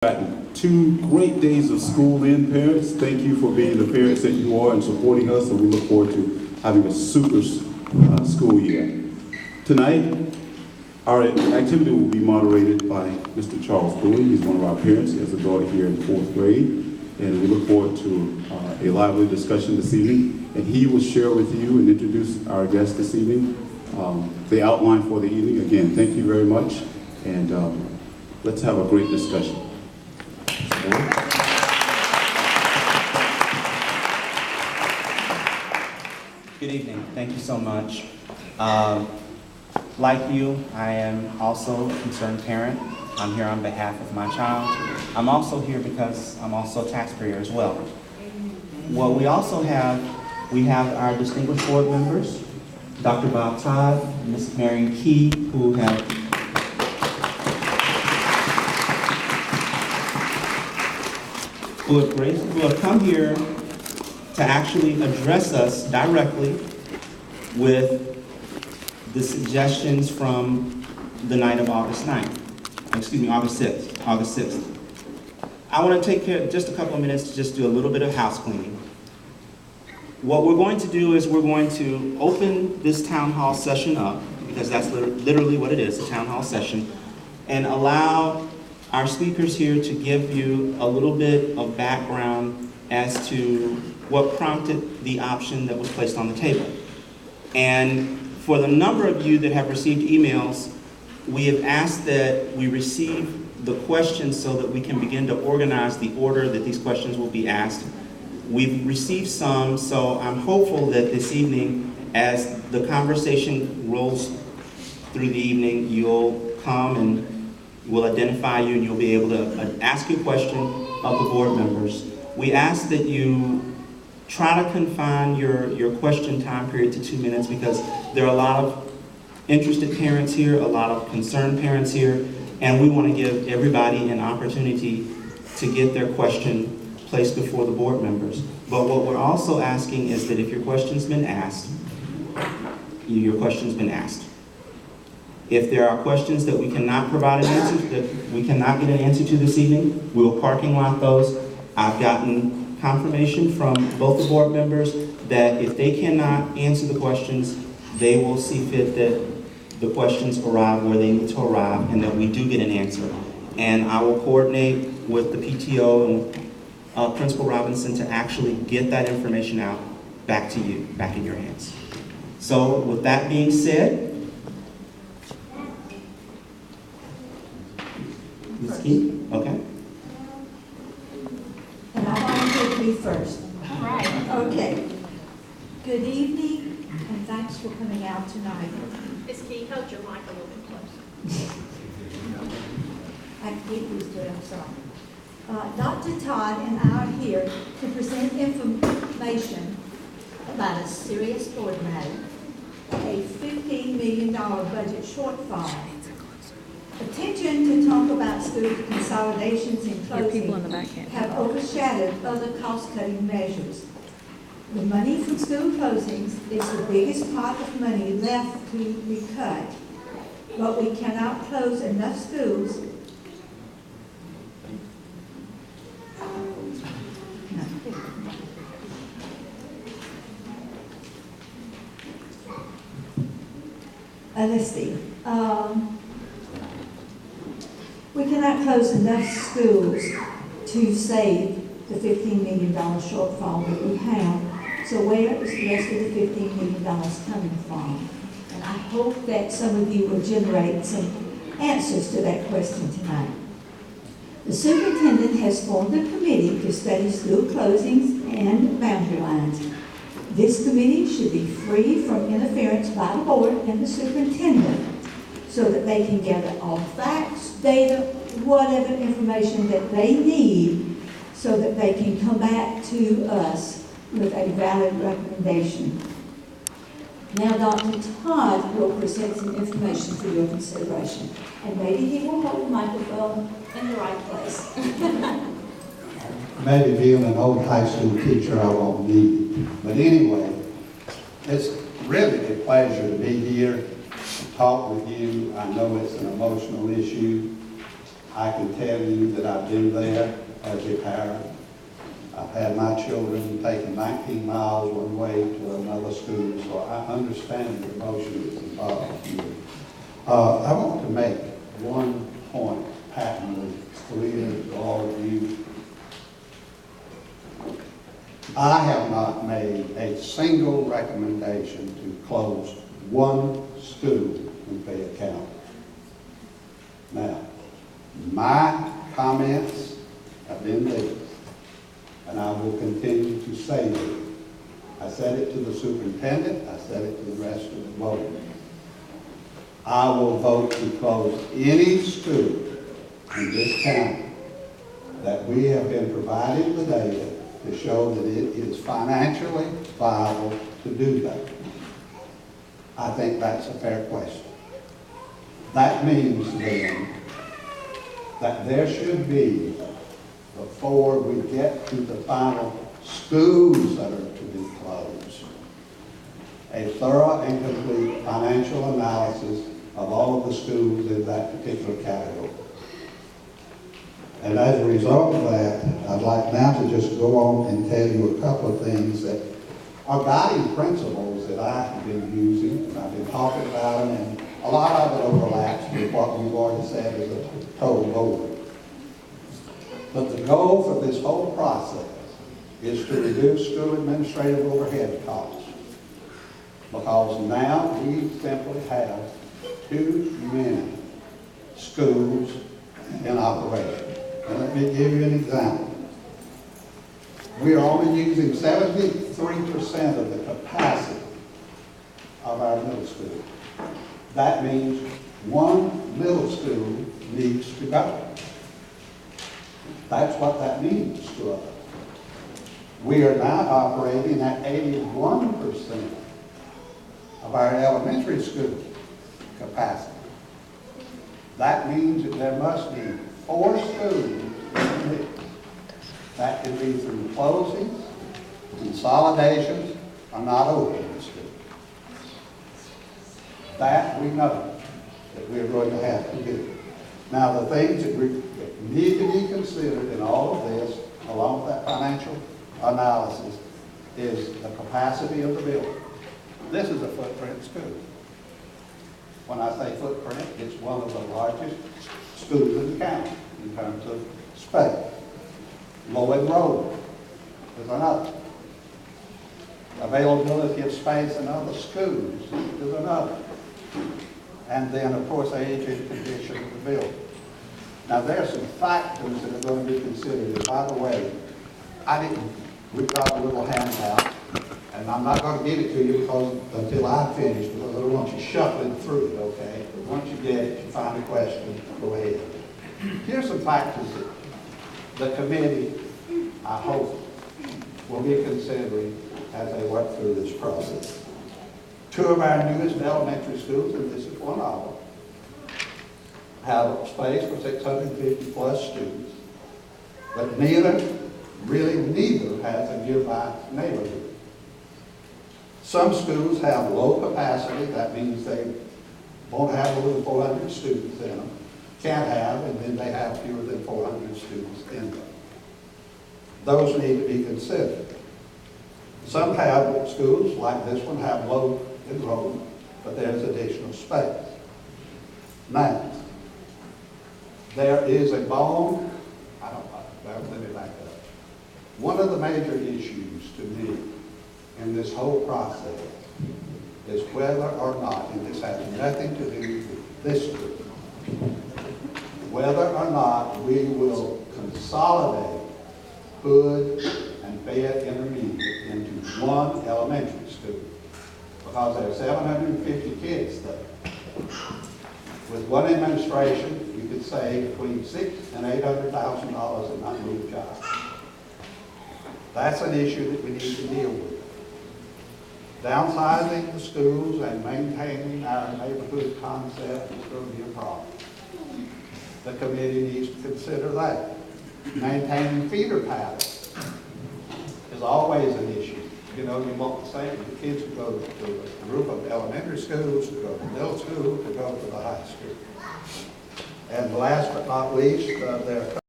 Gotten 2 great days of school in, parents. Thank you for being the parents that you are and supporting us, and we look forward to having a super school year. Tonight, our activity will be moderated by Mr. Charles Bowie. He's one of our parents. He has a daughter here in 4th grade, and we look forward to a lively discussion this evening. And he will share with you and introduce our guests this evening. The outline for the evening. Again, thank you very much, and let's have a great discussion. Good evening. Thank you so much. Like you, I am also a concerned parent. I'm here on behalf of my child. I'm also here because I'm also a taxpayer as well. What we also have, we have our distinguished board members, Dr. Bob Todd, Ms. Marion Key, who have come here to actually address us directly with the suggestions from the night of August 6th. I want to take care of just a couple of minutes to just do a little bit of house cleaning. What we're going to do is we're going to open this town hall session up, because that's literally what it is, a town hall session, and allow our speakers here to give you a little bit of background as to what prompted the option that was placed on the table. And for the number of you that have received emails, we have asked that we receive the questions so that we can begin to organize the order that these questions will be asked. We've received some, so I'm hopeful that this evening, as the conversation rolls through the evening, you'll come and we'll identify you and you'll be able to ask a question of the board members. We ask that you try to confine your question time period to 2 minutes, because there are a lot of interested parents here, a lot of concerned parents here, and we want to give everybody an opportunity to get their question placed before the board members. But what we're also asking is that if your question's been asked, your question's been asked. If there are questions that we cannot provide an answer, that we cannot get an answer to this evening, we will parking lot those. I've gotten confirmation from both the board members that if they cannot answer the questions, they will see fit that the questions arrive where they need to arrive and that we do get an answer. And I will coordinate with the PTO and Principal Robinson to actually get that information out back to you, back in your hands. So with that being said, Ms. Key, okay. And I want to be first. All right. Okay. Good evening, and thanks for coming out tonight. Ms. Key, hold your mic a little bit closer. I can get used to it, I'm sorry. Dr. Todd and I are here to present information about a serious board matter, a $15 million budget shortfall. Attention to talk about school consolidations and closing have overshadowed other cost-cutting measures. The money from school closings is the biggest pot of money left to be cut, but we cannot close enough schools. Let's see. We cannot close enough schools to save the $15 million shortfall that we have. So where is the rest of the $15 million coming from? And I hope that some of you will generate some answers to that question tonight. The superintendent has formed a committee to study school closings and boundary lines. This committee should be free from interference by the board and the superintendent, so that they can gather all facts, data, whatever information that they need, so that they can come back to us with a valid recommendation. Now Dr. Todd will present some information for your consideration, and maybe he will hold the microphone in the right place. Maybe being an old high school teacher, I won't need it. But anyway, it's really a pleasure to be here, to talk with you. I know it's an emotional issue. I can tell you that I've been there as a parent. I've had my children taking 19 miles one way to another school, so I understand the emotion that's involved here. I want to make one point patently clear to all of you. I have not made a single recommendation to close one school in Fayette County. Now, my comments have been these, and I will continue to say it. I said it to the superintendent, I said it to the rest of the board. I will vote to close any school in this county that we have been provided the data to show that it is financially viable to do that. I think that's a fair question. That means then that there should be, before we get to the final schools that are to be closed, a thorough and complete financial analysis of all of the schools in that particular category. And as a result of that, I'd like now to just go on and tell you a couple of things that are guiding principles that I have been using, and I've been talking about them, and a lot of it overlaps with what we've already said as a total board. But the goal for this whole process is to reduce school administrative overhead costs. Because now we simply have too many schools in operation. And let me give you an example. We are only using 73% of the capacity of our middle school. That means one middle school needs to go. That's what that means to us. We are now operating at 81% of our elementary school capacity. That means that there must be 4 schools in the mix. That can be through closings, consolidations, or not opening schools. That we know that we're going to have to do. Now, the things that need to be considered in all of this, along with that financial analysis, is the capacity of the building. This is a footprint school. When I say footprint, it's one of the largest schools in the county in terms of space. Lloyd Road is another. Availability of space in other schools is another. And then, of course, age and condition of the building. Now, there are some factors that are going to be considered. And by the way, we've got a little handout, and I'm not going to give it to you until I finish, because I don't want you shuffling through it, okay? But once you get it, you find a question, go ahead. Here's some factors that the committee, I hope, will be considering as they work through this process. 2 of our newest elementary schools, and this is one of them, have space for 650 plus students, but neither has a nearby neighborhood. Some schools have low capacity, that means they won't have more than 400 students in them, can't have, and then they have fewer than 400 students in them. Those need to be considered. Some schools, like this one, have low enrollment, but there's additional space. Now, there is a bone, let me back up. One of the major issues to me in this whole process is whether or not, and this has nothing to do with this group, whether or not we will consolidate Hood and Fayette Intermediate into one elementary school, because there are 750 kids there. With one administration, you could save between $600,000 and $800,000 in unmoved jobs. That's an issue that we need to deal with. Downsizing the schools and maintaining our neighborhood concept is going to be a problem. The committee needs to consider that. Maintaining feeder patterns is always an issue. You know, you want the same, the kids to go to a group of elementary schools, to go to middle school, to go to the high school. And last but not least, there are